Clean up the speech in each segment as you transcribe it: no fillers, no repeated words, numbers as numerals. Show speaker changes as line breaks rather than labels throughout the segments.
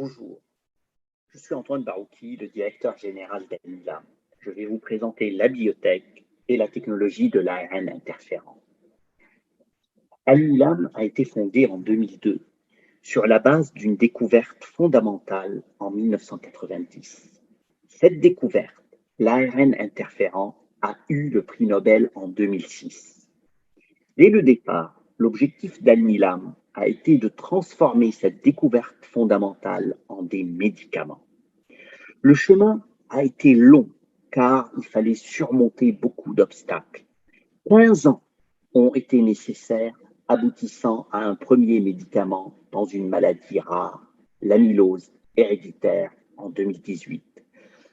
Bonjour, je suis Antoine Barouki, le directeur général d'Alnilam. Je vais vous présenter la biotech et la technologie de l'ARN interférent. Alnilam a été fondé en 2002 sur la base d'une découverte fondamentale en 1990. Cette découverte, l'ARN interférent, a eu le prix Nobel en 2006. Dès le départ, l'objectif d'Alnilam a été de transformer cette découverte fondamentale en des médicaments. Le chemin a été long car il fallait surmonter beaucoup d'obstacles. 15 ans ont été nécessaires, aboutissant à un premier médicament dans une maladie rare, l'amylose héréditaire, en 2018.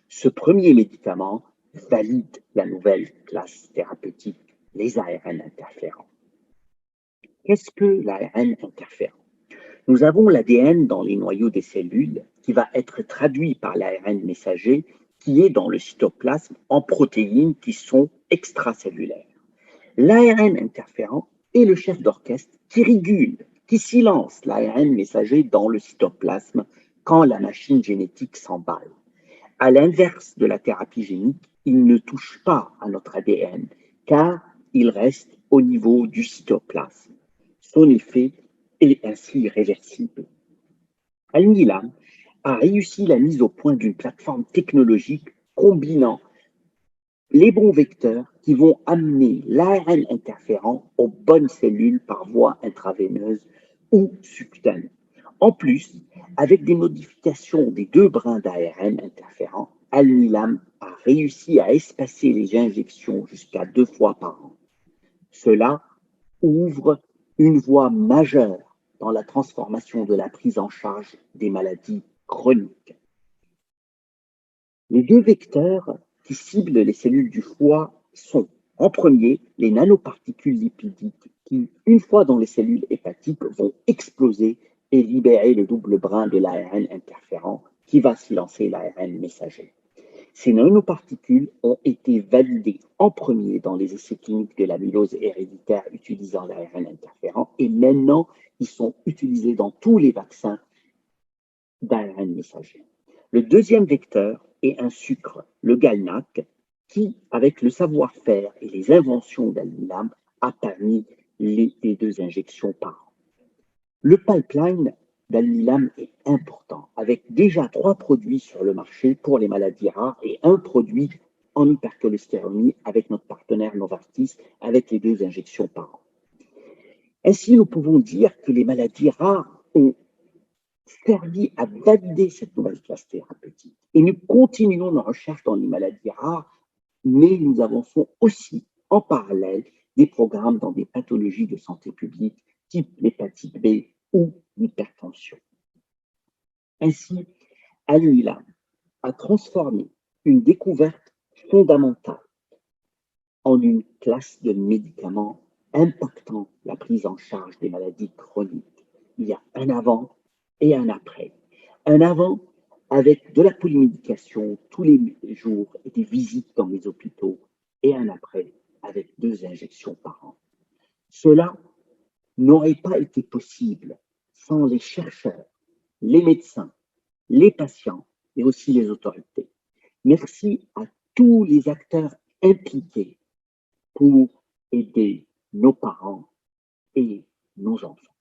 Ce premier médicament valide la nouvelle classe thérapeutique, les ARN interférents. Qu'est-ce que l'ARN interférent? Nous avons l'ADN dans les noyaux des cellules qui va être traduit par l'ARN messager qui est dans le cytoplasme en protéines qui sont extracellulaires. L'ARN interférent est le chef d'orchestre qui régule, qui silence l'ARN messager dans le cytoplasme quand la machine génétique s'emballe. À l'inverse de la thérapie génique, il ne touche pas à notre ADN car il reste au niveau du cytoplasme. Son effet est ainsi réversible. Alnilam a réussi la mise au point d'une plateforme technologique combinant les bons vecteurs qui vont amener l'ARN interférent aux bonnes cellules par voie intraveineuse ou subcutanée. En plus, avec des modifications des deux brins d'ARN interférent, Alnilam a réussi à espacer les injections jusqu'à 2 fois par an. Cela ouvre une voie majeure dans la transformation de la prise en charge des maladies chroniques. Les deux vecteurs qui ciblent les cellules du foie sont, en premier, les nanoparticules lipidiques qui, une fois dans les cellules hépatiques, vont exploser et libérer le double brin de l'ARN interférent qui va silencer l'ARN messager. Ces nanoparticules ont été validées en premier dans les essais cliniques de l'amylose héréditaire utilisant l'ARN interférent et maintenant ils sont utilisés dans tous les vaccins d'ARN messager. Le deuxième vecteur est un sucre, le GalNAc, qui, avec le savoir-faire et les inventions d'Alnilam, a permis les 2 injections par an. Le pipeline d'Alnilam est important, avec déjà 3 produits sur le marché pour les maladies rares et un produit en hypercholestérolémie avec notre partenaire Novartis, avec les 2 injections par an. Ainsi, nous pouvons dire que les maladies rares ont servi à valider cette nouvelle classe thérapeutique. Et nous continuons nos recherches dans les maladies rares, mais nous avançons aussi en parallèle des programmes dans des pathologies de santé publique, type l'hépatite B ou l'hypertension. Ainsi, Alnilam a transformé une découverte fondamentale en une classe de médicaments impactant la prise en charge des maladies chroniques. Il y a un avant et un après. Un avant avec de la polymédication tous les jours et des visites dans les hôpitaux et un après avec 2 injections par an. Cela n'aurait pas été possible sans les chercheurs, les médecins, les patients et aussi les autorités. Merci à tous les acteurs impliqués pour aider nos parents et nos enfants.